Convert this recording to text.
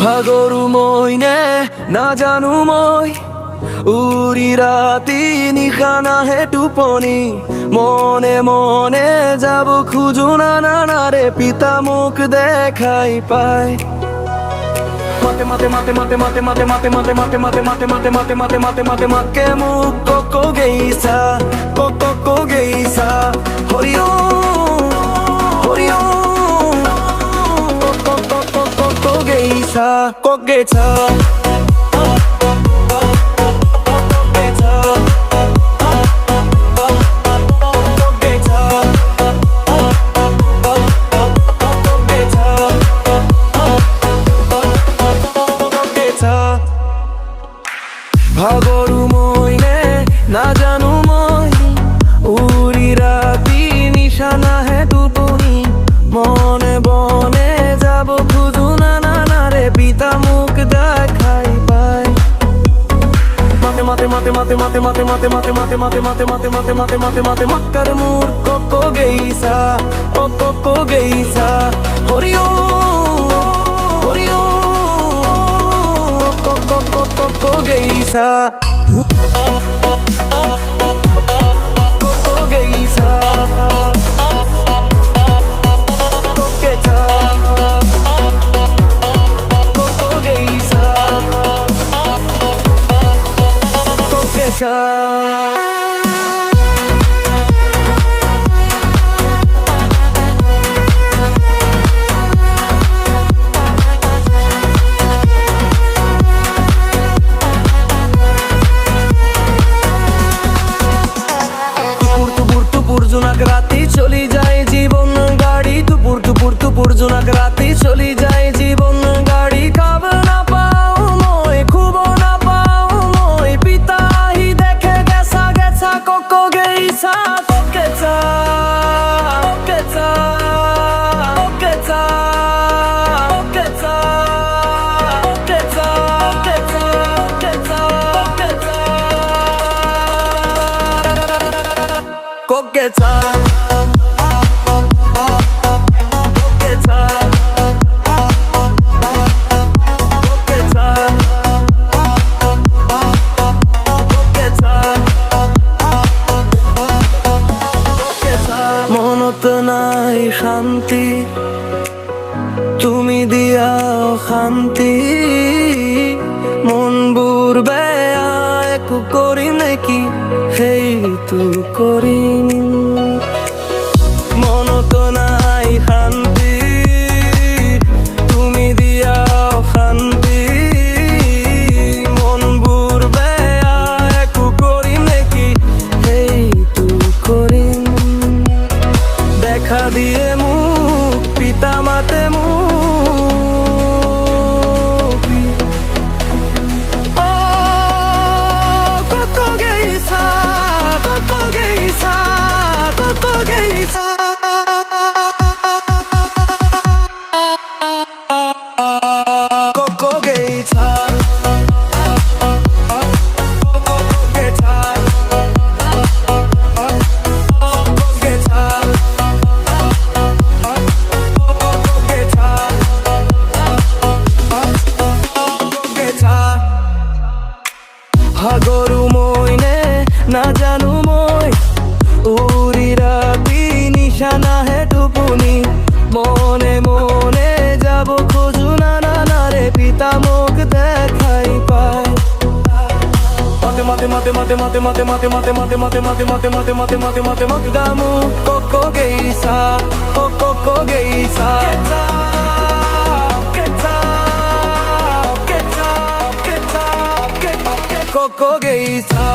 ভাগৰু মই নে নাজানো মই, উৰি ৰাতি নিশা নাহে টোপনি, মনে মনে যাব খোজো নানাৰে পিতা মোক দেখাই পায়। মাতে মাতে মাতে মাতে মাতে মাতে মাতে মাতে মাতে মাতে মাতে মাতে মাতে মাতে মাতে মাতে মাকে মোক কক গেইছা কক গেইছা হৰি ওম হৰি ওম কক গেইছা কক গেইছা ভাগৰু মই নে নাজানো মই, উৰি ৰাতি নিশা নাহে টোপনি, মনে বনে যাব খোজো নানাৰে পিতা মোক দেখাই পায়। মাতে মাতে মাতে মাতে মাতে মাতে মাতে মাতে মাতে মাতে মাতে মাতে মাতে মাতে মাতে মাতে মাক্কাৰ মোৰ কক গেইছা কক গেইছা হৰি ওম হৰি ওম কক গেইছা জোনাক রাতি চলি যায় জীবন গাড়ি, টুপুর টুপুর টুপুর জোনাক রাতি চলি যায় জীবন গাড়ি, খাব না পাও মই খুব না পাও মই, পিতাহি দেখে গেছা গেছা কক গেইছা ককেছা ককেছা ককেছা ককেছা ককেছা ককেছা ককেছা ককেছা মনত নাই শান্তি, তুমি দিয়া শান্তি, মনবোৰ বেয়া একো কৰিম নেকি সেইটো কৰিম। মনত নাই শান্তি, তুমি দিয়া শান্তি, মনবোৰ বেয়া একো কৰিম নেকি সেইটো কৰিম। দেখা দিয়ে মোক পিতা মাতে মোক, কক গেইছা কক গেইছা কক গেইছা কক গেইছা ভাগৰু মই নে নাজানো মই, উৰি ৰাতি নিশা নাহে টোপনি, মনে মনে যাব খোজো নানাৰে পিতা মোক দেখাই পায়। মাতে মাতে মাতে মাতে মাতে মাতে মাতে মাতে মাতে মাতে মাতে মাতে মাতে মাতে মাতে মাতে দামু কক গেইছা কক গেইছা কক গেইছা